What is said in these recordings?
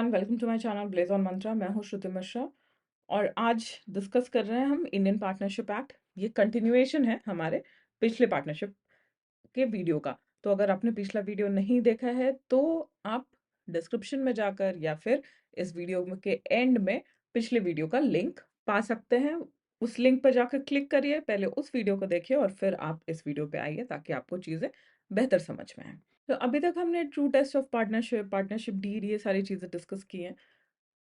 Everyone, welcome to my channel Blaze on Mantra. मैं हूं श्रुति मिश्रा और आज डिस्कस कर रहे हैं हम इंडियन पार्टनरशिप एक्ट। ये कंटिन्यूएशन है हमारे पिछले पार्टनरशिप के वीडियो का। तो अगर आपने पिछला वीडियो नहीं देखा है तो आप डिस्क्रिप्शन में जाकर या फिर इस वीडियो के एंड में पिछले वीडियो का लिंक पा सकते हैं। उस लिंक पर जाकर क्लिक करिए, पहले उस वीडियो को देखिए और फिर आप इस वीडियो पे आइए ताकि आपको चीज़ें बेहतर समझ में आए। तो अभी तक हमने true test of partnership, partnership deed, ये सारी चीज़ें डिस्कस की हैं।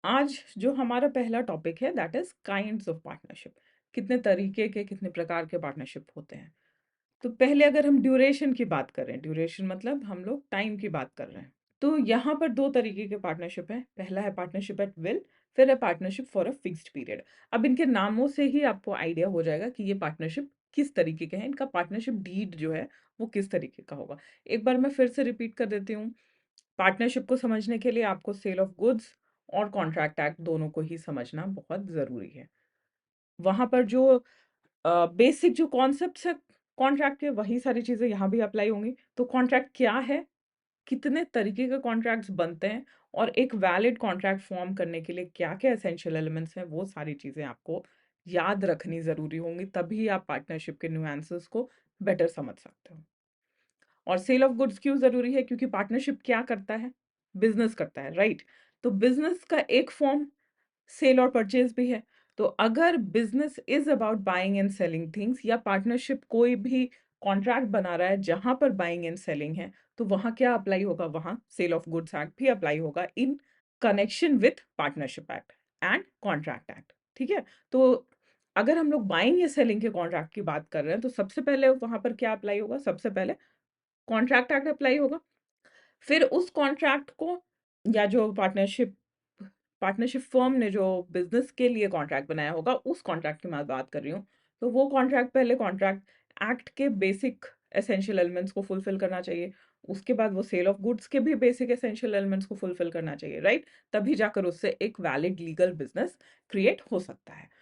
आज जो हमारा पहला टॉपिक है that is kinds of partnership. कितने तरीके के, कितने प्रकार के पार्टनरशिप होते हैं। तो पहले अगर हम ड्यूरेशन की बात करें, ड्यूरेशन मतलब हम लोग टाइम की बात कर रहे हैं, तो यहाँ पर दो तरीके के पार्टनरशिप हैं। पहला है पार्टनरशिप एट विल, फिर है partnership for a fixed period. अब इनके नामों से ही आपको आइडिया हो जाएगा कि ये पार्टनरशिप किस तरीके के हैं। इनका पार्टनरशिप डीड जो है वो किस तरीके का होगा। एक बार मैं फिर से रिपीट कर देती हूँ। पार्टनरशिप को समझने के लिए आपको सेल ऑफ गुड्स और कॉन्ट्रैक्ट एक्ट दोनों को ही समझना बहुत ज़रूरी है। वहाँ पर जो बेसिक जो कॉन्सेप्ट्स है कॉन्ट्रैक्ट के, वही सारी चीज़ें यहाँ भी अप्लाई होंगी। तो कॉन्ट्रैक्ट क्या है, कितने तरीके के कॉन्ट्रैक्ट्स बनते हैं और एक वैलिड कॉन्ट्रैक्ट फॉर्म करने के लिए क्या-क्या एसेंशियल एलिमेंट्स हैं, वो सारी चीज़ें आपको याद रखनी ज़रूरी होंगी। तभी आप पार्टनरशिप के नुआंसेस को बेटर समझ सकते हो। और सेल ऑफ गुड्स क्यों ज़रूरी है? क्योंकि पार्टनरशिप क्या करता है? बिज़नेस करता है, राइट? तो बिज़नेस का एक फॉर्म सेल और परचेज भी है। तो अगर business is about buying and selling things, या पार्टनरशिप कोई भी कॉन्ट्रैक्ट बना रहा है जहाँ पर बाइंग एंड सेलिंग है, तो वहाँ क्या अप्लाई होगा? वहाँ सेल ऑफ गुड्स एक्ट भी अप्लाई होगा in connection with partnership act and contract act. ठीक है? तो अगर हम लोग बाइंग या सेलिंग के कॉन्ट्रैक्ट की बात कर रहे हैं तो सबसे पहले वहाँ पर क्या अप्लाई होगा? सबसे पहले कॉन्ट्रैक्ट एक्ट अप्लाई होगा। फिर उस कॉन्ट्रैक्ट को, या जो पार्टनरशिप पार्टनरशिप फर्म ने जो बिजनेस के लिए कॉन्ट्रैक्ट बनाया होगा, उस कॉन्ट्रैक्ट की मैं बात कर रही हूँ। तो वो कॉन्ट्रैक्ट पहले कॉन्ट्रैक्ट एक्ट के बेसिक एसेंशियल एलिमेंट्स को फुलफिल करना चाहिए। उसके बाद वो सेल ऑफ गुड्स के भी बेसिक एसेंशियल एलिमेंट्स को फुलफिल करना चाहिए, राइट? तभी जाकर उससे एक वैलिड लीगल बिजनेस क्रिएट हो सकता है।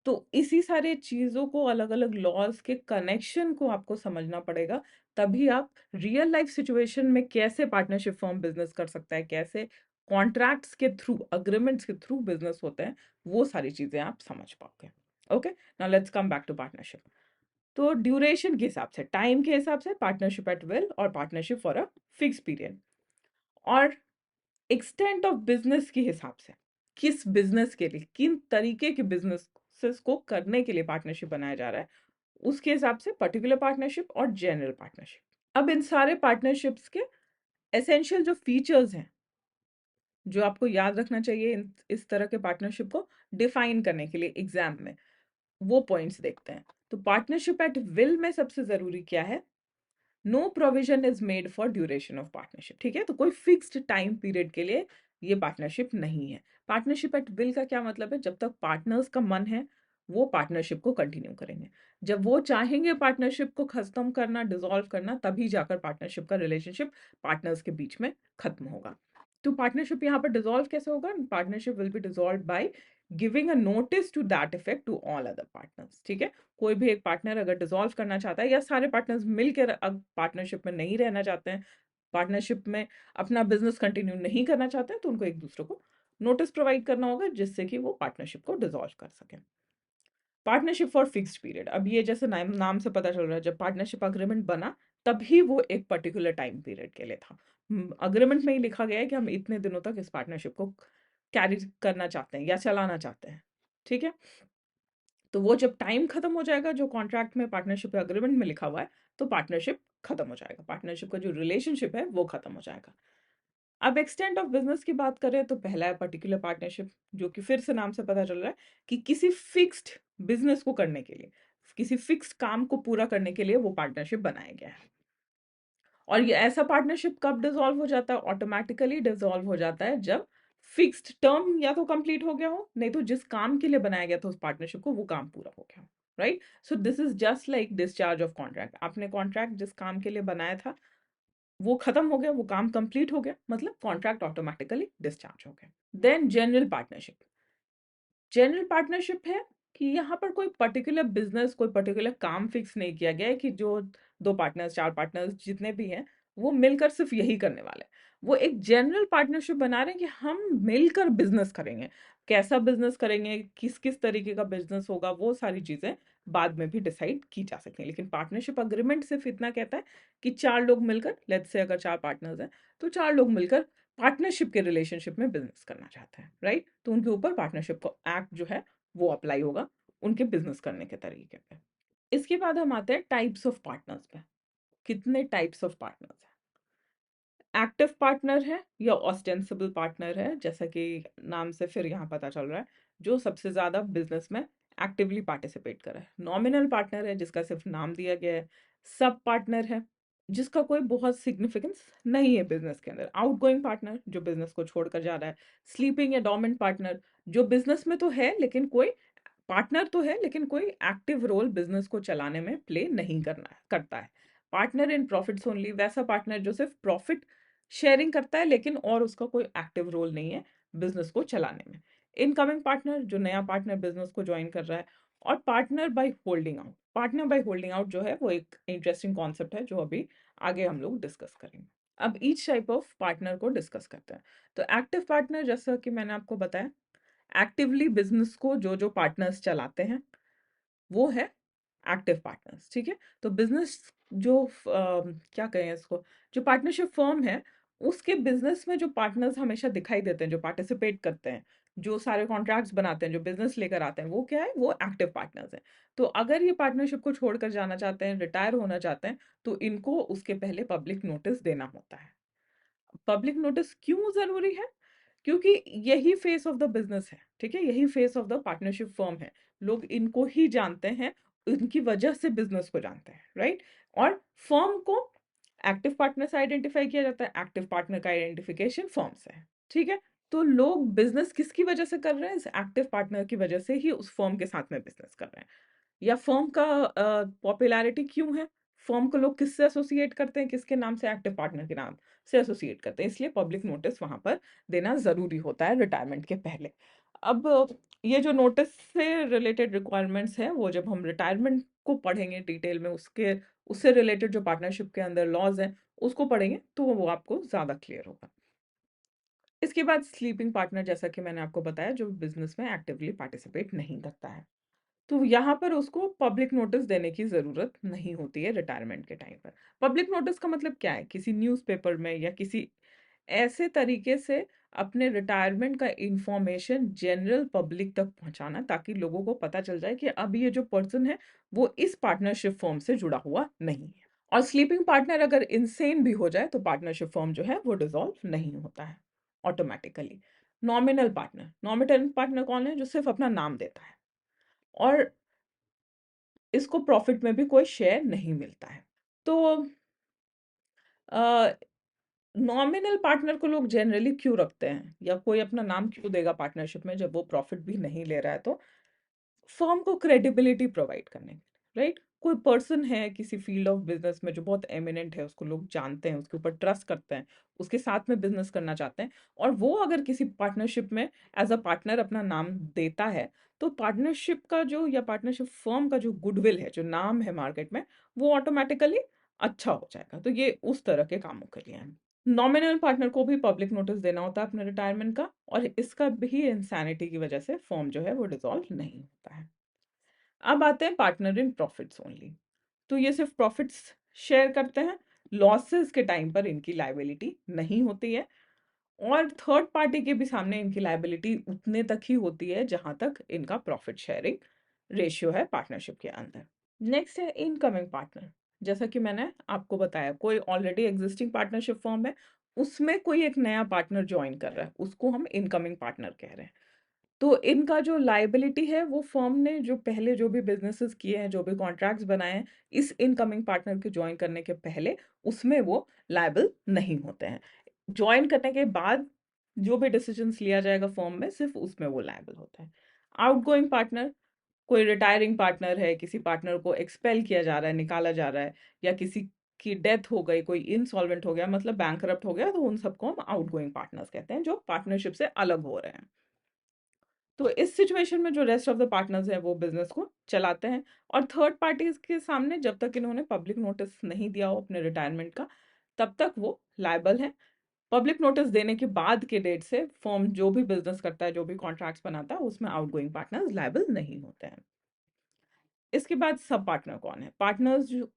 तो इसी सारे चीज़ों को, अलग-अलग लॉज़ के कनेक्शन को आपको समझना पड़ेगा। तभी आप रियल लाइफ़ सिचुएशन में कैसे पार्टनरशिप फर्म बिज़नेस कर सकता है, कैसे कॉन्ट्रैक्ट्स के थ्रू, एग्रीमेंट्स के थ्रू बिज़नेस होते हैं, वो सारी चीज़ें आप समझ पाओगे। Okay, now let's come back to partnership. तो ड्यूरेशन के हिसाब से, टाइम के हिसाब से पार्टनरशिप एट विल और partnership for a fixed period, और एक्सटेंट ऑफ बिजनेस के हिसाब से, किस बिजनेस के लिए, किन तरीके के बिजनेसेस को करने के लिए पार्टनरशिप बनाया जा रहा है, उसके हिसाब से पर्टिकुलर पार्टनरशिप और जनरल पार्टनरशिप। अब इन सारे पार्टनरशिप्स के एसेंशियल जो फीचर्स हैं, जो आपको याद रखना चाहिए इस तरह के पार्टनरशिप को डिफाइन करने के लिए एग्जाम में, वो पॉइंट्स देखते हैं। तो पार्टनरशिप एट विल में सबसे जरूरी क्या है? No provision is made for duration of partnership. ठीक है? तो कोई फिक्स्ड टाइम पीरियड के लिए ये पार्टनरशिप नहीं है। पार्टनरशिप एट विल का क्या मतलब है? जब तक पार्टनर्स का मन है वो पार्टनरशिप को कंटिन्यू करेंगे। जब वो चाहेंगे पार्टनरशिप को खत्म करना, डिसॉल्व करना, तभी जाकर पार्टनरशिप का रिलेशनशिप पार्टनर्स के बीच में खत्म होगा। तो पार्टनरशिप यहाँ पर डिसॉल्व कैसे होगा? Partnership will be dissolve by giving a notice to that effect to all other partners. ठीक है? कोई भी एक पार्टनर अगर डिसॉल्व करना चाहता है, या सारे पार्टनर्स मिलकर अब पार्टनरशिप में नहीं रहना चाहते हैं, पार्टनरशिप में अपना बिजनेस कंटिन्यू नहीं करना चाहते हैं, तो उनको एक दूसरे को नोटिस प्रोवाइड करना होगा जिससे कि वो पार्टनरशिप को डिसॉल्व कर सकें। पार्टनरशिप फॉर फिक्स्ड पीरियड, अब ये जैसे नाम से पता चल रहा है, जब पार्टनरशिप अग्रीमेंट बना तभी वो एक पर्टिकुलर टाइम पीरियड के लिए था। अग्रीमेंट में ही लिखा गया है कि हम इतने दिनों तक इस पार्टनरशिप को कैरी करना चाहते हैं या चलाना चाहते हैं। ठीक है? तो वो जब टाइम खत्म हो जाएगा, जो कॉन्ट्रैक्ट में, पार्टनरशिप एग्रीमेंट में लिखा हुआ है, तो पार्टनरशिप खत्म हो जाएगा, पार्टनरशिप का जो रिलेशनशिप है वो खत्म हो जाएगा। अब एक्सटेंट ऑफ बिजनेस की बात करें तो पहला है पर्टिकुलर पार्टनरशिप, जो कि फिर से नाम से पता चल रहा है कि किसी फिक्स्ड बिजनेस को करने के लिए, किसी फिक्स्ड काम को पूरा करने के लिए वो पार्टनरशिप बनाया गया है। और ये ऐसा पार्टनरशिप कब डिसॉल्व हो जाता है? ऑटोमेटिकली डिसॉल्व हो जाता है जब फिक्स्ड टर्म या तो कंप्लीट हो गया हो, नहीं तो जिस काम के लिए बनाया गया था उस पार्टनरशिप को, वो काम पूरा हो गया हो। Right? So this is just like discharge of contract. आपने कॉन्ट्रैक्ट जिस काम के लिए बनाया था वो खत्म हो गया, वो काम कंप्लीट हो गया, मतलब कॉन्ट्रैक्ट ऑटोमेटिकली डिस्चार्ज हो गया। Then general partnership. General partnership है कि यहाँ पर कोई पर्टिकुलर बिजनेस, कोई पर्टिकुलर काम फिक्स नहीं किया गया है कि जो दो पार्टनर्स, चार पार्टनर्स जितने भी हैं, वो मिलकर सिर्फ यही करने वाले हैं। वो एक जनरल पार्टनरशिप बना रहे हैं कि हम मिलकर बिजनेस करेंगे। कैसा बिजनेस करेंगे, किस किस तरीके का बिजनेस होगा, वो सारी चीजें बाद में भी डिसाइड की जा सकती हैं। लेकिन पार्टनरशिप अग्रीमेंट सिर्फ इतना कहता है कि चार लोग मिलकर, लेट्स से अगर चार पार्टनर्स हैं, तो चार लोग मिलकर पार्टनरशिप के रिलेशनशिप में बिजनेस करना चाहते हैं, राइट? तो उनके ऊपर पार्टनरशिप को एक्ट जो है वो अप्लाई होगा उनके बिजनेस करने के तरीके पे। इसके बाद हम आते हैं टाइप्स ऑफ पार्टनर्स पे। कितने टाइप्स ऑफ पार्टनर्स हैं? एक्टिव पार्टनर है या ऑस्टेंसिबल पार्टनर है, जैसा कि नाम से फिर यहाँ पता चल रहा है, जो सबसे ज्यादा बिजनेस में एक्टिवली पार्टिसिपेट कर रहा है। नॉमिनल पार्टनर है, जिसका सिर्फ नाम दिया गया है। सब पार्टनर है, जिसका कोई बहुत सिग्निफिकेंस नहीं है बिजनेस के अंदर। आउटगोइंग पार्टनर, जो बिजनेस को छोड़कर जा रहा है। स्लीपिंग या डोमेंट पार्टनर, जो बिजनेस में तो है लेकिन कोई पार्टनर तो है लेकिन कोई एक्टिव रोल बिजनेस को चलाने में प्ले नहीं करता है। पार्टनर इन प्रॉफिट्स ओनली, वैसा पार्टनर जो सिर्फ प्रॉफिट शेयरिंग करता है लेकिन और उसका कोई एक्टिव रोल नहीं है बिजनेस को चलाने में। इनकमिंग पार्टनर, जो नया पार्टनर बिजनेस को ज्वाइन कर रहा है। और partner by holding out. Partner by holding out जो है वो एक इंटरेस्टिंग कॉन्सेप्ट है जो अभी आगे हम लोग डिस्कस करेंगे। अब ईच टाइप ऑफ पार्टनर को डिस्कस करते हैं। तो एक्टिव पार्टनर, जैसा कि मैंने आपको बताया, एक्टिवली बिजनेस को जो जो पार्टनर्स चलाते हैं वो है एक्टिव पार्टनर्स, ठीक है? तो बिजनेस जो क्या कहें इसको, जो पार्टनरशिप फर्म है, उसके बिजनेस में जो पार्टनर्स हमेशा दिखाई देते हैं, जो पार्टिसिपेट करते हैं, जो सारे कॉन्ट्रैक्ट्स बनाते हैं, जो बिजनेस लेकर आते हैं, वो क्या है? वो एक्टिव पार्टनर्स हैं। तो अगर ये पार्टनरशिप को छोड़कर जाना चाहते हैं, रिटायर होना चाहते हैं, तो इनको उसके पहले पब्लिक नोटिस देना होता है। पब्लिक नोटिस क्यों जरूरी है? क्योंकि यही फेस ऑफ द बिजनेस है, ठीक है? यही face of the partnership firm है। लोग इनको ही जानते हैं, इनकी वजह से बिजनेस को जानते हैं, राइट? और फर्म को एक्टिव पार्टनर से आइडेंटिफाई किया जाता है। एक्टिव पार्टनर का आइडेंटिफिकेशन फर्म से है, ठीक है? तो लोग बिजनेस किसकी वजह से कर रहे हैं? इस एक्टिव पार्टनर की वजह से ही उस फर्म के साथ में बिजनेस कर रहे हैं। या फर्म का पॉपुलैरिटी क्यों है? फर्म को लोग किससे एसोसिएट करते हैं? किसके नाम से? एक्टिव पार्टनर के नाम से एसोसिएट करते हैं। इसलिए पब्लिक नोटिस वहां पर देना जरूरी होता है रिटायरमेंट के पहले। अब ये जो नोटिस से रिलेटेड रिक्वायरमेंट्स है, वो जब हम रिटायरमेंट को पढ़ेंगे डिटेल में, उसके उससे रिलेटेड जो पार्टनरशिप के अंदर लॉज हैं उसको पढ़ेंगे, तो वो आपको ज्यादा क्लियर होगा। इसके बाद स्लीपिंग पार्टनर, जैसा कि मैंने आपको बताया, जो बिजनेस में एक्टिवली पार्टिसिपेट नहीं करता है, तो यहाँ पर उसको पब्लिक नोटिस देने की ज़रूरत नहीं होती है रिटायरमेंट के टाइम पर। पब्लिक नोटिस का मतलब क्या है? किसी न्यूज़पेपर में या किसी ऐसे तरीके से अपने रिटायरमेंट का इंफॉर्मेशन जनरल पब्लिक तक पहुंचाना, ताकि लोगों को पता चल जाए कि अब ये जो पर्सन है वो इस पार्टनरशिप फर्म से जुड़ा हुआ नहीं है। और स्लीपिंग पार्टनर अगर इनसेन भी हो जाए तो पार्टनरशिप फर्म जो है वो डिसॉल्व नहीं होता है ऑटोमेटिकली। नॉमिनल पार्टनर कौन है? जो सिर्फ अपना नाम देता है और इसको प्रॉफिट में भी कोई शेयर नहीं मिलता है। तो नॉमिनल पार्टनर को लोग जनरली क्यों रखते हैं, या कोई अपना नाम क्यों देगा पार्टनरशिप में जब वो प्रॉफिट भी नहीं ले रहा है? तो फर्म को क्रेडिबिलिटी प्रोवाइड करने के लिए, राइट? कोई पर्सन है किसी फील्ड ऑफ बिजनेस में जो बहुत एमिनेंट है, उसको लोग जानते हैं, उसके ऊपर ट्रस्ट करते हैं, उसके साथ में बिजनेस करना चाहते हैं, और वो अगर किसी पार्टनरशिप में एज अ पार्टनर अपना नाम देता है, तो पार्टनरशिप का जो, या पार्टनरशिप फर्म का जो गुडविल है, जो नाम है मार्केट में, वो ऑटोमेटिकली अच्छा हो जाएगा। तो ये उस तरह के कामों के लिए है। नॉमिनल पार्टनर को भी पब्लिक नोटिस देना होता है अपने रिटायरमेंट का, और इसका भी इंसैनिटी की वजह से फर्म जो है वो डिसॉल्व नहीं होता है। अब आते हैं पार्टनर इन प्रॉफिट्स ओनली। तो ये सिर्फ प्रॉफिट्स शेयर करते हैं, लॉसेस के टाइम पर इनकी लायबिलिटी नहीं होती है, और थर्ड पार्टी के भी सामने इनकी लायबिलिटी उतने तक ही होती है जहां तक इनका प्रॉफिट शेयरिंग रेशियो है पार्टनरशिप के अंदर। नेक्स्ट है इनकमिंग पार्टनर। जैसा कि मैंने आपको बताया, कोई ऑलरेडी एग्जिस्टिंग पार्टनरशिप फॉर्म है, उसमें कोई एक नया पार्टनर ज्वाइन कर रहा है, उसको हम इनकमिंग पार्टनर कह रहे हैं। तो इनका जो लायबिलिटी है, वो फर्म ने जो पहले जो भी बिजनेसेस किए हैं, जो भी कॉन्ट्रैक्ट्स बनाए हैं इस इनकमिंग पार्टनर के ज्वाइन करने के पहले, उसमें वो लायबल नहीं होते हैं। ज्वाइन करने के बाद जो भी डिसीजंस लिया जाएगा फर्म में, सिर्फ उसमें वो लायबल होता है। आउटगोइंग पार्टनर, कोई रिटायरिंग पार्टनर है, किसी पार्टनर को एक्सपेल किया जा रहा है, निकाला जा रहा है, या किसी की डेथ हो गई, कोई इंसॉल्वेंट हो गया, मतलब बैंकरप्ट हो गया, तो उन सबको हम आउटगोइंग पार्टनर्स कहते हैं, जो पार्टनरशिप से अलग हो रहे हैं। तो इस सिचुएशन में जो रेस्ट ऑफ द पार्टनर्स हैं वो बिजनेस को चलाते हैं, और थर्ड पार्टीज के सामने जब तक इन्होंने पब्लिक नोटिस नहीं दिया हो अपने रिटायरमेंट का, तब तक वो लायबल है। पब्लिक नोटिस देने के बाद के डेट से फर्म जो भी बिजनेस करता है, जो भी कॉन्ट्रैक्ट्स बनाता है, उसमें आउटगोइंग पार्टनर्स लायबल नहीं होते हैं। इसके बाद सब पार्टनर कौन है? पार्टनर्स जो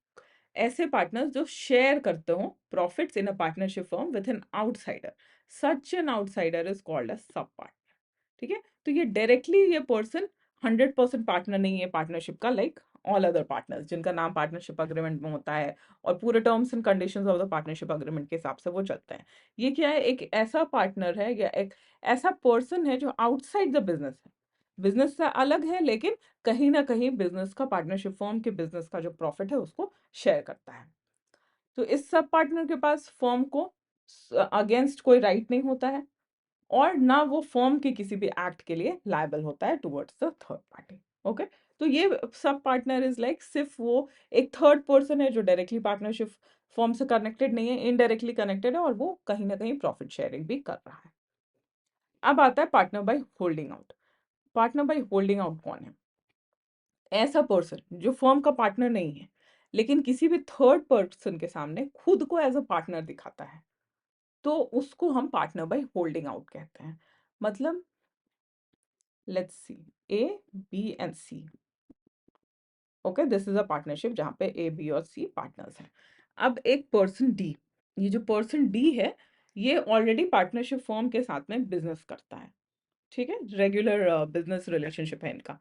ऐसे पार्टनर्स जो शेयर करते हो profits in a partnership firm with an outsider, such an outsider is called as sub partner. ठीक है, तो ये डायरेक्टली ये पर्सन 100% पार्टनर नहीं है पार्टनरशिप का, लाइक ऑल अदर पार्टनर्स जिनका नाम पार्टनरशिप अग्रीमेंट में होता है और पूरे terms and conditions of the partnership agreement के हिसाब से वो चलते हैं। ये क्या है? एक ऐसा पार्टनर है या एक ऐसा पर्सन है जो आउटसाइड द बिजनेस है, बिजनेस से अलग है, लेकिन कहीं ना कहीं बिजनेस का, पार्टनरशिप फर्म के बिजनेस का जो प्रॉफिट है उसको शेयर करता है। तो इस सब पार्टनर के पास फर्म को अगेंस्ट कोई राइट नहीं होता है और ना वो फर्म के किसी भी एक्ट के लिए लायबल होता है towards the third party. Okay, तो ये सब पार्टनर इज लाइक सिर्फ वो एक थर्ड पर्सन है जो डायरेक्टली पार्टनरशिप फर्म से कनेक्टेड नहीं है, इनडायरेक्टली कनेक्टेड है और वो कहीं ना कहीं प्रॉफिट शेयरिंग भी कर रहा है। अब आता है partner by holding out. Partner by holding out कौन है? ऐसा पर्सन जो फर्म का पार्टनर नहीं है लेकिन किसी भी थर्ड पर्सन के सामने खुद को एज अ पार्टनर दिखाता है, तो उसको हम पार्टनर बाय होल्डिंग आउट कहते हैं। मतलब let's see, A B and C. Okay, this is a partnership जहां पे ए बी और सी पार्टनर्स हैं। अब एक पर्सन डी, ये जो पर्सन डी है ये ऑलरेडी पार्टनरशिप फर्म के साथ में बिजनेस करता है। ठीक है, रेगुलर बिजनेस रिलेशनशिप है इनका।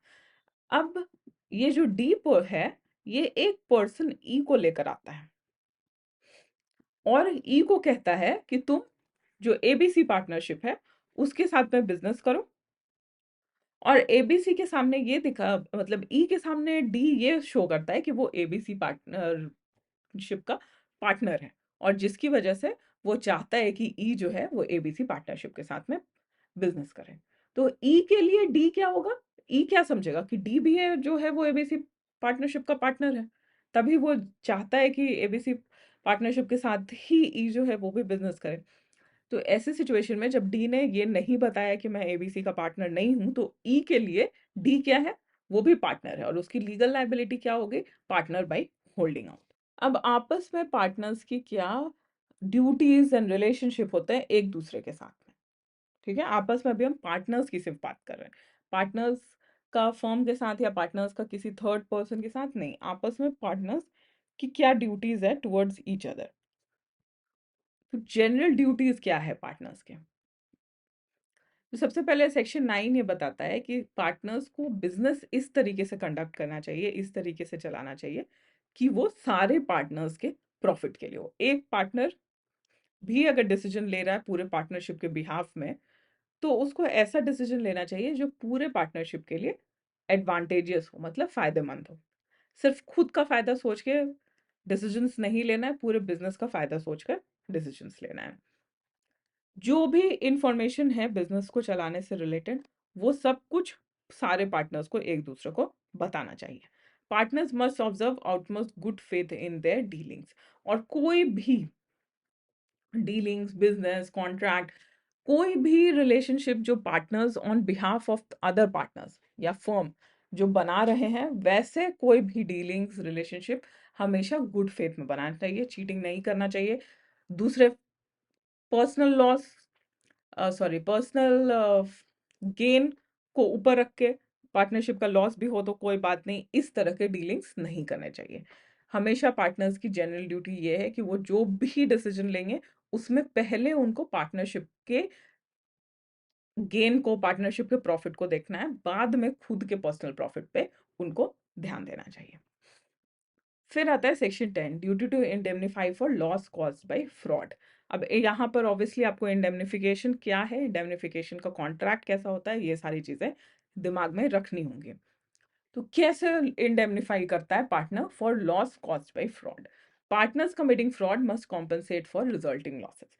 अब ये जो डी है ये एक पर्सन ई को लेकर आता है और ई को कहता है कि तुम जो एबीसी पार्टनरशिप है उसके साथ में बिजनेस करो, और एबीसी के सामने ये दिखा, मतलब ई के सामने डी ये शो करता है कि वो एबीसी पार्टनरशिप का पार्टनर है और जिसकी वजह से वो चाहता है कि ई जो है वो एबीसी पार्टनरशिप के साथ में बिजनेस करे। तो ई के लिए डी क्या होगा? ई क्या समझेगा कि डी भी है जो है वो एबीसी पार्टनरशिप का पार्टनर है, तभी वो चाहता है कि एबीसी पार्टनरशिप के साथ ही ई जो है वो भी बिजनेस करे। तो ऐसे सिचुएशन में जब डी ने ये नहीं बताया कि मैं एबीसी का पार्टनर नहीं हूं, तो ई के लिए डी क्या है? वो भी पार्टनर है और उसकी लीगल लायबिलिटी क्या होगी? Partner by holding out. अब आपस में पार्टनर्स की क्या ड्यूटीज एंड रिलेशनशिप होते हैं एक दूसरे के साथ में? ठीक है, आपस में अभी हम पार्टनर्स की सिर्फ बात कर रहे हैं, पार्टनर्स का फर्म के साथ या पार्टनर्स का किसी थर्ड पर्सन के साथ नहीं, आपस में पार्टनर्स की क्या ड्यूटीज है टुवर्ड्स ईच अदर। तो जनरल ड्यूटीज क्या है पार्टनर्स के? तो सबसे पहले सेक्शन 9 ये बताता है कि पार्टनर्स को बिजनेस इस तरीके से कंडक्ट करना चाहिए, इस तरीके से चलाना चाहिए कि वो सारे पार्टनर्स के प्रॉफिट के लिए हो। एक पार्टनर भी अगर डिसीजन ले रहा है पूरे पार्टनरशिप के बिहाफ में, तो उसको ऐसा डिसीजन लेना चाहिए जो पूरे पार्टनरशिप के लिए एडवांटेजियस हो, मतलब फायदेमंद हो। सिर्फ खुद का फायदा सोच के डिसीजंस नहीं लेना है, पूरे बिजनेस का फायदा सोचकर डिसीजंस लेना है। जो भी इंफॉर्मेशन है बिजनेस को चलाने से रिलेटेड, वो सब कुछ सारे पार्टनर्स को एक दूसरे को बताना चाहिए। Partners must observe outmost good faith in their dealings, और कोई भी डीलिंग्स, बिजनेस, कॉन्ट्रैक्ट, कोई भी रिलेशनशिप जो partners on behalf of other partners या फर्म जो बना रहे हैं, वैसे कोई भी डीलिंग्स, रिलेशनशिप हमेशा गुड फेथ में बनाना चाहिए, चीटिंग नहीं करना चाहिए। दूसरे personal loss, sorry, personal gain को ऊपर रख के, पार्टनरशिप का लॉस भी हो तो कोई बात नहीं, इस तरह के डीलिंग्स नहीं करने चाहिए। हमेशा पार्टनर्स की जनरल ड्यूटी ये है कि वो जो भी डिसीजन लेंगे उसमें पहले उनको पार्टनरशिप के गेन को, पार्टनरशिप के प्रॉफिट को देखना है, बाद में खुद के पर्सनल प्रॉफिट पे उनको ध्यान देना चाहिए। फिर आता है section 10, duty to indemnify for loss caused by fraud. अब यहाँ पर ऑब्वियसली आपको इंडेमनिफिकेशन क्या है, इंडेमनिफिकेशन का कॉन्ट्रैक्ट कैसा होता है, ये सारी चीजें दिमाग में रखनी होंगी। तो कैसे इंडेमनिफाई करता है partner for loss caused by fraud? Partners committing fraud must compensate for resulting losses.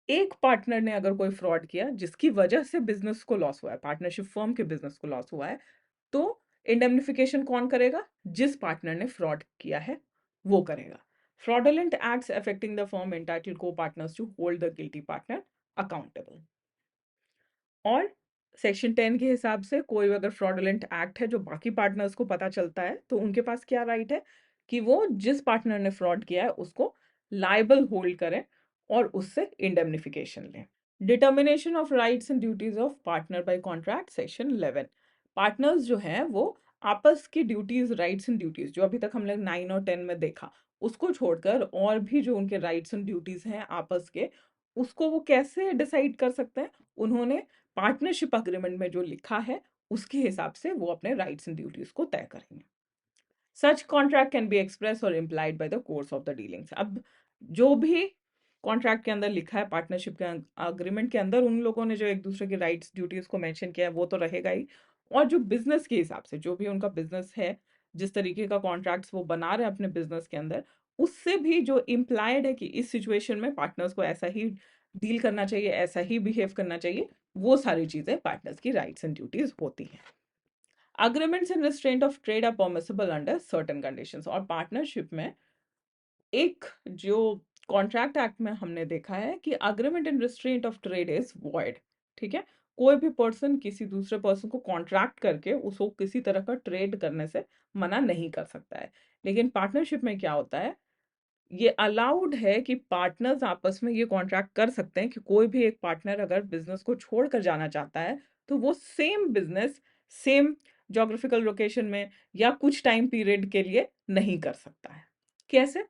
एक पार्टनर ने अगर कोई फ्रॉड किया जिसकी वजह से बिजनेस को लॉस हुआ है, पार्टनरशिप फर्म के बिजनेस को लॉस हुआ है, तो इंडेमनिफिकेशन कौन करेगा? जिस पार्टनर ने फ्रॉड किया है वो करेगा। Fraudulent acts affecting the firm entitle को partners to hold the guilty partner accountable. और सेक्शन 10 के हिसाब से कोई अगर फ्रॉडुलेंट एक्ट है जो बाकी पार्टनर्स को पता चलता है, तो उनके पास क्या राइट है कि वो जिस पार्टनर ने फ्रॉड किया है उसको लायबल होल्ड करें और उससे इंडेमनिफिकेशन लें। Determination of rights and duties of partner by contract section 11। Partners जो हैं वो आपस की ड्यूटीज, राइट्स एंड ड्यूटीज जो अभी तक हमने 9 और 10 में देखा, उसको छोड़कर और भी जो उनके राइट्स एंड ड्यूटीज हैं आपस के, उसको वो कैसे डिसाइड कर सकते हैं? उन्होंने पार्टनरशिप अग्रीमेंट में जो लिखा है उसके हिसाब से वो अपने राइट्स एंड ड्यूटीज को तय करेंगे। Such contract can be express और implied by the course of the dealings. अब जो भी कॉन्ट्रैक्ट के अंदर लिखा है, पार्टनरशिप के अग्रीमेंट के अंदर उन लोगों ने जो एक दूसरे की राइट्स ड्यूटीज को मेंशन किया है वो तो रहेगा ही, और जो बिजनेस के हिसाब से जो भी उनका बिजनेस है, जिस तरीके का कॉन्ट्रैक्ट्स वो बना रहे हैं अपने बिजनेस के अंदर, उससे भी जो इम्प्लाइड है कि इस सिचुएशन में पार्टनर्स को ऐसा ही डील करना चाहिए, ऐसा ही बिहेव करना चाहिए, वो सारी चीजें पार्टनर्स की राइट्स एंड ड्यूटीज होती हैं। Agreements and restraint of trade are permissible under certain conditions. और पार्टनरशिप में एक जो कॉन्ट्रैक्ट एक्ट में हमने देखा है कि agreement and restraint of trade is void. ठीक है, कोई भी पर्सन किसी दूसरे पर्सन को कॉन्ट्रैक्ट करके उसको किसी तरह का ट्रेड करने से मना नहीं कर सकता है। लेकिन पार्टनरशिप में क्या होता है, ये अलाउड है कि पार्टनर्स आपस में ये कॉन्ट्रैक्ट कर सकते हैं कि कोई भी एक पार्टनर अगर बिजनेस को छोड़कर जाना चाहता है तो वो same business same geographical location में या कुछ टाइम पीरियड के लिए नहीं कर सकता है। कैसे?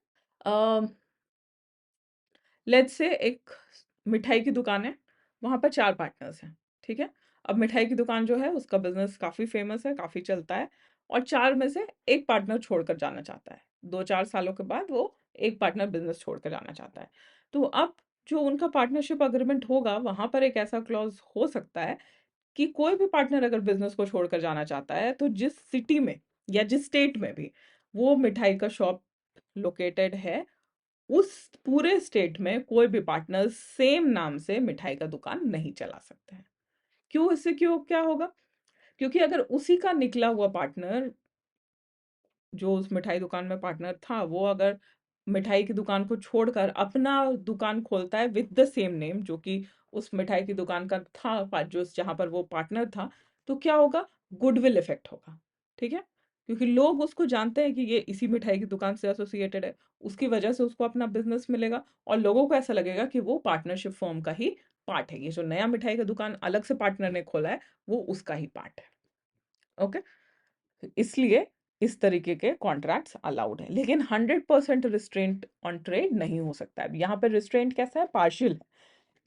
लेट्स से एक मिठाई की दुकान है, वहां पर 4 पार्टनर्स हैं। ठीक है, अब मिठाई की दुकान जो है उसका बिजनेस काफी फेमस है, काफी चलता है, और 4 में से एक पार्टनर छोड़कर जाना चाहता है। 2-4 सालों के बाद वो एक पार्टनर बिजनेस छोड़कर जाना चाहता है। तो अब जो उनका पार्टनरशिप अग्रीमेंट होगा वहां पर एक ऐसा क्लॉज हो सकता है कि कोई भी पार्टनर अगर बिजनेस को छोड़कर जाना चाहता है तो जिस सिटी में या जिस स्टेट में भी वो मिठाई का शॉप लोकेटेड है, उस पूरे स्टेट में कोई भी पार्टनर सेम नाम से मिठाई का दुकान नहीं चला सकते हैं। क्यों? इससे क्यों क्या होगा? क्योंकि अगर उसी का निकला हुआ पार्टनर जो उस मिठाई दुकान में पार्टनर था, वो अगर मिठाई की दुकान को छोड़कर अपना दुकान खोलता है विद द सेम नेम जो कि उस मिठाई की दुकान का था, जो जहां पर वो पार्टनर था, तो क्या होगा? गुडविल इफेक्ट होगा। ठीक है, क्योंकि लोग उसको जानते हैं कि ये इसी मिठाई की दुकान से एसोसिएटेड है, उसकी वजह से उसको अपना बिजनेस मिलेगा और लोगों को ऐसा लगेगा कि वो पार्टनरशिप फॉर्म का ही पार्ट है। ये जो नया मिठाई का दुकान अलग से पार्टनर ने खोला है वो उसका ही पार्ट है। ओके, इसलिए इस तरीके के कॉन्ट्रैक्ट्स अलाउड है, लेकिन 100% रिस्ट्रेंट ऑन ट्रेड नहीं हो सकता है। यहाँ पर रिस्ट्रेंट कैसा है? पार्शियल है।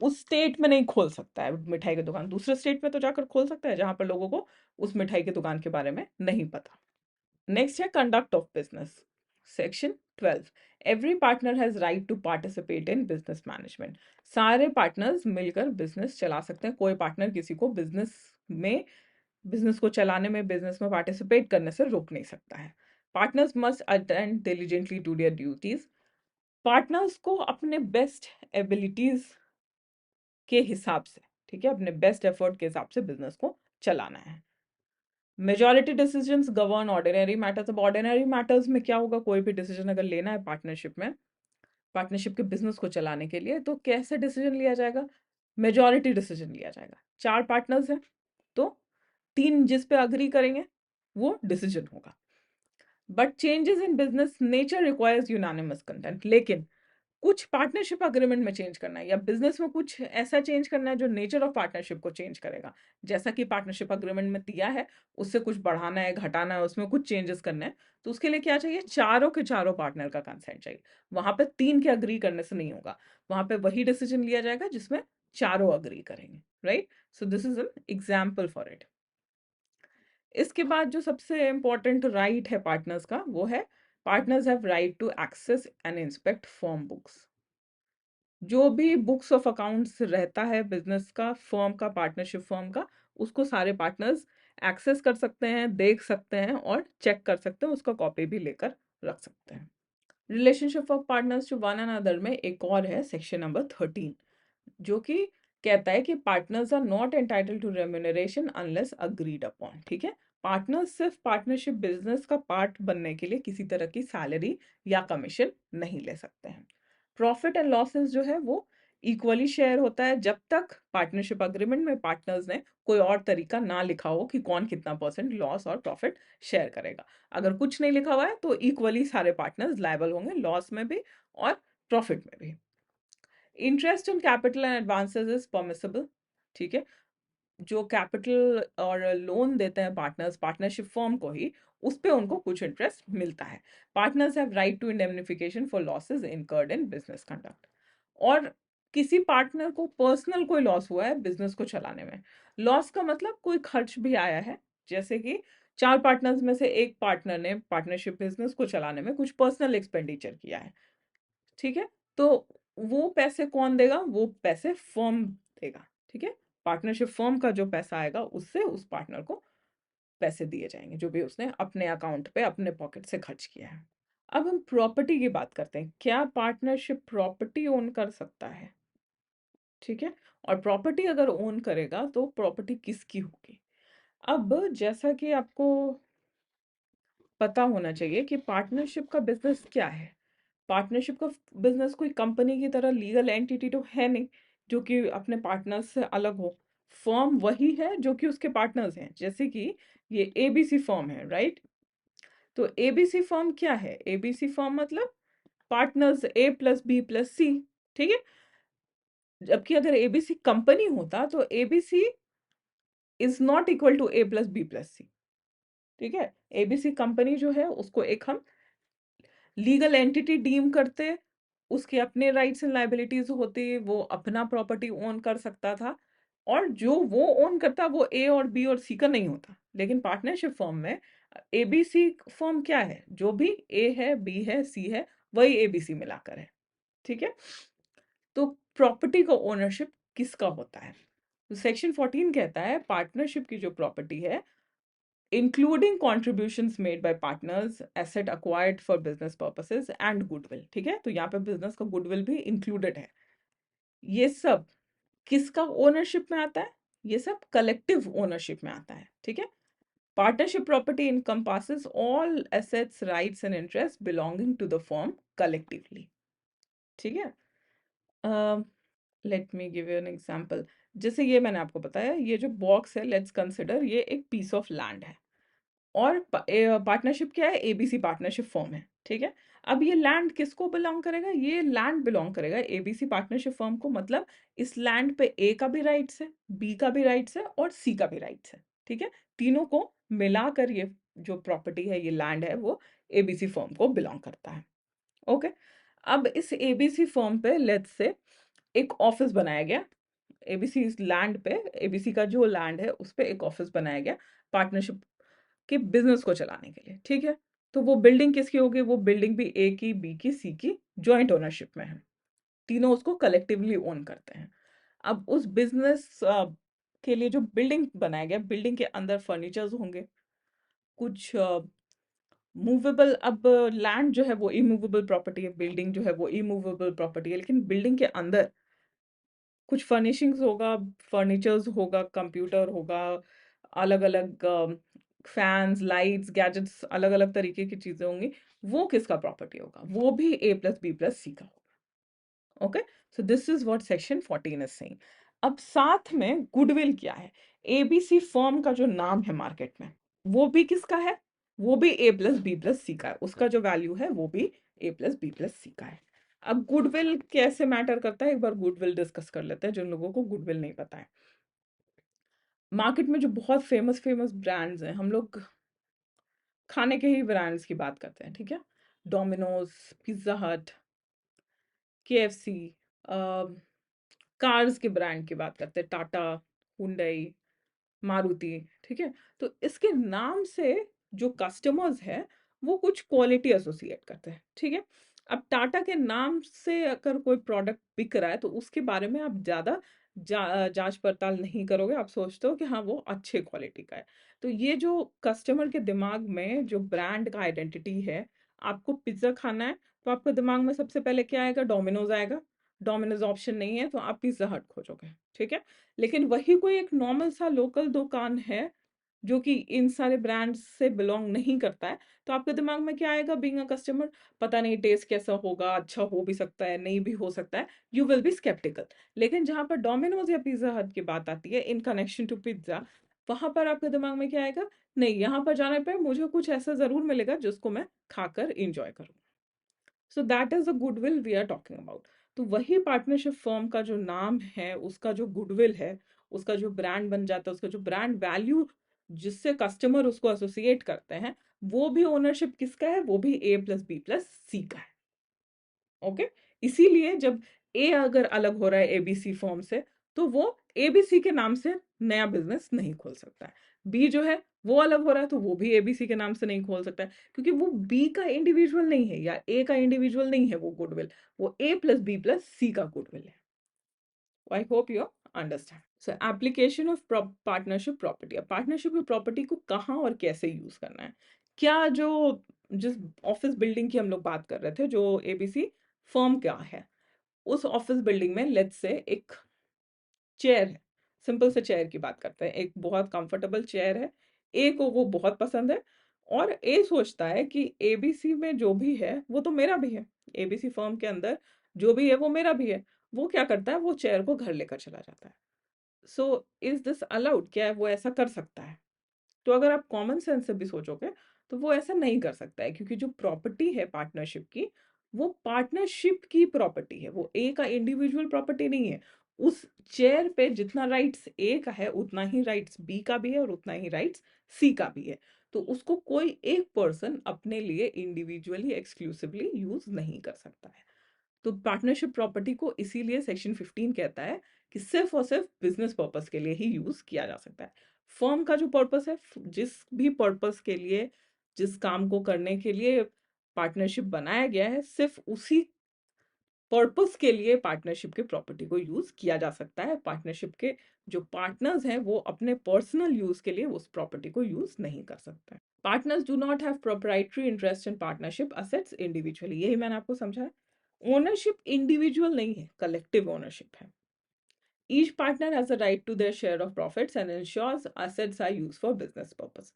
उस स्टेट में नहीं खोल सकता है मिठाई की दुकान, दूसरे स्टेट में तो जाकर खोल सकता है जहां पर लोगों को उस मिठाई की दुकान के बारे में नहीं पता। नेक्स्ट है conduct of business section 12। Every partner has right to participate in business management. सारे पार्टनर्स मिलकर बिजनेस चला सकते हैं, कोई पार्टनर किसी को बिजनेस को चलाने में, बिजनेस में पार्टिसिपेट करने से रोक नहीं सकता है। Partners must attend diligently to their duties. Partners को अपने बेस्ट एबिलिटीज के हिसाब से, ठीक है, अपने बेस्ट एफर्ट के हिसाब से बिजनेस को चलाना है। Majority decisions govern ordinary matters. अब ऑर्डिनरी मैटर्स में क्या होगा? कोई भी डिसीजन अगर लेना है पार्टनरशिप में, पार्टनरशिप के बिजनेस को चलाने के लिए, तो कैसे डिसीजन लिया जाएगा? मेजॉरिटी डिसीजन लिया जाएगा। 4 पार्टनर्स हैं तो 3 जिस पे अग्री करेंगे वो डिसीजन होगा। But changes in business nature requires unanimous consent. लेकिन कुछ पार्टनरशिप अग्रीमेंट में चेंज करना है या बिजनेस में कुछ ऐसा चेंज करना है जो नेचर ऑफ पार्टनरशिप को चेंज करेगा, जैसा कि पार्टनरशिप अग्रीमेंट में दिया है, उससे कुछ बढ़ाना है, घटाना है, उसमें कुछ चेंजेस करना है, तो उसके लिए क्या चाहिए? चारों के चारों पार्टनर का कंसेंट चाहिए। वहां पे 3 के अग्री करने से नहीं होगा, वहां पे वही डिसीजन लिया जाएगा जिसमें चारों अग्री करेंगे। Right, so this is an example for it. इसके बाद जो सबसे इंपॉर्टेंट राइट है पार्टनर्स का, वो है partners have right to access and inspect firm books. जो भी बुक्स ऑफ अकाउंट्स रहता है बिजनेस का, फर्म का, पार्टनरशिप फर्म का, उसको सारे पार्टनर्स एक्सेस कर सकते हैं, देख सकते हैं और चेक कर सकते हैं, उसका कॉपी भी लेकर रख सकते हैं। Relationship of partners to one and other में एक और है सेक्शन नंबर 13, जो कि कहता है कि partners are not entitled to remuneration unless agreed upon. ठीक है, पार्टनर्स सिर्फ पार्टनरशिप बिजनेस का पार्ट बनने के लिए किसी तरह की सैलरी या कमीशन नहीं ले सकते हैं। प्रॉफिट एंड लॉसेस जो है वो इक्वली शेयर होता है जब तक पार्टनरशिप अग्रीमेंट में पार्टनर्स ने कोई और तरीका ना लिखा हो कि कौन कितना परसेंट लॉस और प्रॉफिट शेयर करेगा। अगर कुछ नहीं लिखा हुआ है तो इक्वली सारे पार्टनर्स लायबल होंगे, लॉस में भी और प्रॉफिट में भी। Interest on capital and advances is permissible, ठीक है। जो कैपिटल और लोन देते हैं पार्टनर्स पार्टनरशिप फॉर्म को ही, उस पे उनको कुछ इंटरेस्ट मिलता है। Partners have right to indemnification for losses incurred in business conduct. और किसी पार्टनर को पर्सनल कोई लॉस हुआ है बिजनेस को चलाने में, लॉस का मतलब कोई खर्च भी आया है, जैसे कि 4 पार्टनर्स में से एक पार्टनर ने पार्टनरशिप बिजनेस को चलाने में कुछ पर्सनल एक्सपेंडिचर किया है, ठीक है। तो वो पैसे कौन देगा? वो पैसे फर्म देगा, ठीक है। पार्टनरशिप फर्म का जो पैसा आएगा उससे उस पार्टनर को पैसे दिए जाएंगे, जो भी उसने अपने अकाउंट पे अपने पॉकेट से खर्च किया है। अब हम प्रॉपर्टी की बात करते हैं। क्या पार्टनरशिप प्रॉपर्टी ओन कर सकता है? ठीक है। और प्रॉपर्टी अगर ओन करेगा तो प्रॉपर्टी किसकी होगी? अब जैसा कि आपको पता होना चाहिए कि पार्टनरशिप का बिजनेस क्या है। पार्टनरशिप का बिजनेस कोई कंपनी की तरह लीगल एंटिटी तो है नहीं जो कि अपने पार्टनर्स से अलग हो। फर्म वही है जो कि उसके पार्टनर्स हैं, जैसे कि ये एबीसी फर्म है, राइट। तो एबीसी फर्म क्या है? एबीसी फर्म मतलब partners A plus B plus C, ठीक है। जबकि अगर एबीसी कंपनी होता तो ABC is not equal to A plus B plus C, ठीक है। एबीसी कंपनी जो है उसको एक हम लीगल एंटिटी डीम करते, उसके अपने राइट्स एंड लाइबिलिटीज होती, वो अपना प्रॉपर्टी ओन कर सकता था, और जो वो ओन करता वो ए और बी और सी का नहीं होता। लेकिन पार्टनरशिप फर्म में एबीसी फर्म क्या है? जो भी ए है, बी है, सी है, वही एबीसी मिलाकर है, ठीक है। तो प्रॉपर्टी का ओनरशिप किसका होता है? तो सेक्शन 14 कहता है पार्टनरशिप की जो प्रॉपर्टी है, including contributions made by partners, asset acquired for business purposes and goodwill, ठीक है। तो यहाँ पे बिजनेस का गुडविल भी इंक्लूडेड है। ये सब किसका ओनरशिप में आता है? ये सब कलेक्टिव ओनरशिप में आता है, ठीक है। Partnership property encompasses all assets, rights and interests belonging to the firm collectively, ठीक है। Let me give you an example. जैसे ये मैंने आपको बताया, ये जो बॉक्स है, लेट्स कंसिडर ये एक पीस ऑफ लैंड है, और पार्टनरशिप क्या है? एबीसी पार्टनरशिप फर्म है, ठीक है। अब ये लैंड किसको बिलोंग करेगा? ये लैंड बिलोंग करेगा एबीसी पार्टनरशिप फर्म को। मतलब इस लैंड पे ए का भी राइट्स है, बी का भी राइट्स है और सी का भी राइट्स है, ठीक है। तीनों को मिलाकर ये जो प्रॉपर्टी है, ये लैंड है, वो एबीसी फर्म को बिलोंग करता है, ओके। अब इस एबीसी फर्म पे लेट्स से एक ऑफिस बनाया गया। एबीसी इस लैंड पे, एबीसी का जो लैंड है उस पे एक ऑफिस बनाया गया पार्टनरशिप के बिजनेस को चलाने के लिए, ठीक है। तो वो बिल्डिंग किसकी होगी? वो बिल्डिंग भी ए की, बी की, सी की जॉइंट ओनरशिप में है। तीनों उसको कलेक्टिवली ओन करते हैं। अब उस बिजनेस के लिए जो बिल्डिंग बनाया गया, बिल्डिंग के अंदर फर्नीचर्स होंगे, कुछ मूवेबल। अब लैंड जो है वो इमूवेबल प्रॉपर्टी है, बिल्डिंग जो है वो इमूवेबल प्रॉपर्टी है, लेकिन बिल्डिंग के अंदर कुछ फर्निशिंग्स होगा, फर्नीचर्स होगा, कंप्यूटर होगा, अलग अलग फैंस, लाइट्स, गैजेट्स, अलग अलग तरीके की चीजें होंगी। वो किसका प्रॉपर्टी होगा? वो भी ए प्लस बी प्लस सी का होगा, okay. So this is what section 14 is saying. अब साथ में गुडविल क्या है? एबीसी फर्म का जो नाम है मार्केट में, वो भी किसका है? वो भी ए प्लस बी प्लस सी का है। उसका जो वैल्यू है वो भी ए प्लस बी प्लस सी का है। अब गुडविल कैसे मैटर करता है, एक बार गुडविल डिस्कस कर लेते हैं, जिन लोगों को गुडविल नहीं पता है। मार्केट में जो बहुत फेमस फेमस ब्रांड्स हैं, हम लोग खाने के ही ब्रांड्स की बात करते हैं, ठीक है। डोमिनोज, पिज्जा हट, केएफसी, कार्स के ब्रांड की बात करते हैं, टाटा, हुंडई, मारुति, ठीक है। तो इसके नाम से जो कस्टमर्स है वो कुछ क्वालिटी एसोसिएट करते हैं, ठीक है। अब टाटा के नाम से अगर कोई प्रोडक्ट बिक रहा है तो उसके बारे में आप ज़्यादा जांच पड़ताल नहीं करोगे। आप सोचते हो कि हाँ वो अच्छे क्वालिटी का है। तो ये जो कस्टमर के दिमाग में जो ब्रांड का आइडेंटिटी है, आपको पिज्ज़ा खाना है तो आपके दिमाग में सबसे पहले क्या आएगा? डोमिनोज आएगा। डोमिनोज ऑप्शन नहीं है तो आप पिज्ज़ा हट खोजोगे, ठीक है। लेकिन वही कोई एक नॉर्मल सा लोकल दुकान है जो कि इन सारे ब्रांड्स से बिलोंग नहीं करता है, तो आपके दिमाग में क्या आएगा? बीइंग अ कस्टमर, पता नहीं टेस्ट कैसा होगा, अच्छा हो भी सकता है, नहीं भी हो सकता है, यू विल बी स्केप्टिकल। लेकिन जहां पर डोमिनोज या पिज्जा हट की बात आती है इन कनेक्शन टू पिज्जा, वहां पर आपके दिमाग में क्या आएगा? नहीं, यहाँ पर जाने पर मुझे कुछ ऐसा जरूर मिलेगा जिसको मैं खाकर इंजॉय करूँ। So that is the goodwill we are talking about. तो वही पार्टनरशिप फर्म का जो नाम है, उसका जो गुडविल है, उसका जो ब्रांड बन जाता है, उसका जो ब्रांड वैल्यू जिससे कस्टमर उसको एसोसिएट करते हैं, वो भी ओनरशिप किसका है? वो भी A+B+C का है। ओके? इसीलिए जब ए अगर अलग हो रहा है एबीसी फर्म से, तो वो एबीसी के नाम से नया बिज़नेस नहीं खोल सकता है। बी जो है, वो अलग हो रहा है, तो वो भी एबीसी के नाम से नहीं खोल सकता है, क्योंकि वो बी का इंडिविजुअल नहीं है या ए का इंडिविजुअल नहीं है वो गुडविल, वो A+B+C का गुडविल है। I hope you understand. So application of partnership property. अब पार्टनरशिप की प्रॉपर्टी को कहाँ और कैसे यूज करना है? क्या जो जिस ऑफिस बिल्डिंग की हम लोग बात कर रहे थे, जो एबीसी फर्म क्या है, उस ऑफिस बिल्डिंग में लेट्स से एक चेयर है। सिंपल से चेयर की बात करते हैं। एक बहुत कंफर्टेबल चेयर है। ए को वो बहुत पसंद है और ए सोचता है कि एबीसी में जो भी है वो तो मेरा भी है। एबीसी फर्म के अंदर जो भी है वो मेरा भी है। वो क्या करता है? वो चेयर को घर लेकर चला जाता है। So is this allowed? क्या वो ऐसा कर सकता है? तो अगर आप कॉमन सेंस से भी सोचोगे, तो वो ऐसा नहीं कर सकता है, क्योंकि जो प्रॉपर्टी है पार्टनरशिप की, वो पार्टनरशिप की प्रॉपर्टी है, वो ए का इंडिविजुअल प्रॉपर्टी नहीं है। उस चेयर पे जितना राइट्स ए का है, उतना ही राइट्स बी का भी है और उतना ही राइट्स सी का भी है। तो उसको कोई एक पर्सन अपने लिए इंडिविजुअली एक्सक्लूसिवली यूज नहीं कर सकता है। तो पार्टनरशिप प्रॉपर्टी को इसीलिए सेक्शन 15 कहता है कि सिर्फ और सिर्फ बिजनेस पर्पस के लिए ही यूज किया जा सकता है। फर्म का जो पर्पस है, जिस भी पर्पस के लिए, जिस काम को करने के लिए पार्टनरशिप बनाया गया है, सिर्फ उसी पर्पस के लिए पार्टनरशिप के प्रॉपर्टी को यूज किया जा सकता है। पार्टनरशिप के जो पार्टनर्स हैं, वो अपने पर्सनल यूज के लिए उस प्रॉपर्टी को यूज नहीं कर सकते। Partners do not have proprietary interest in partnership assets individually. यही मैंने आपको समझाया। ओनरशिप इंडिविजुअल नहीं है, कलेक्टिव ओनरशिप है। Each partner has a right to their share of profits and ensures assets are used for business purpose.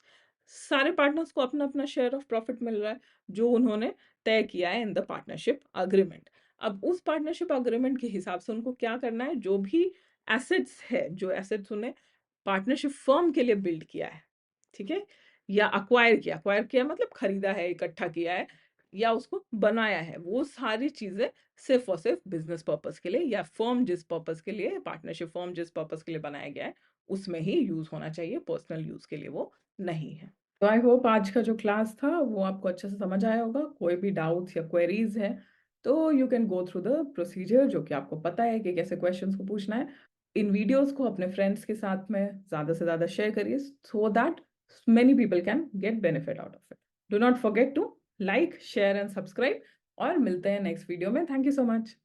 सारे partners को अपना अपना शेयर ऑफ प्रॉफिट मिल रहा है, जो उन्होंने तय किया है इन द पार्टनरशिप अग्रीमेंट। अब उस पार्टनरशिप अग्रीमेंट के हिसाब से उनको क्या करना है? जो भी एसेट्स है, जो एसेट्स उन्हें पार्टनरशिप फर्म के लिए बिल्ड किया है, ठीक है, या अक्वायर किया मतलब खरीदा है, इकट्ठा किया है, या उसको बनाया है, वो सारी चीजें सिर्फ और सिर्फ बिजनेस पर्पस के लिए, या फर्म जिस पर्पस के लिए, पार्टनरशिप फर्म जिस पर्पस के लिए बनाया गया है, उसमें ही यूज होना चाहिए। पर्सनल यूज के लिए वो नहीं है। तो आई होप आज का जो क्लास था वो आपको अच्छे से समझ आया होगा। कोई भी डाउट्स या क्वेरीज है, तो you can go through the procedure, जो कि आपको पता है कि कैसे क्वेश्चंस को पूछना है। इन वीडियोस को अपने फ्रेंड्स के साथ में ज़्यादा से ज़्यादा शेयर करिए, so that many people can get benefit out of it. Do not forget to like, share and subscribe, और मिलते हैं नेक्स्ट वीडियो में। Thank you so much.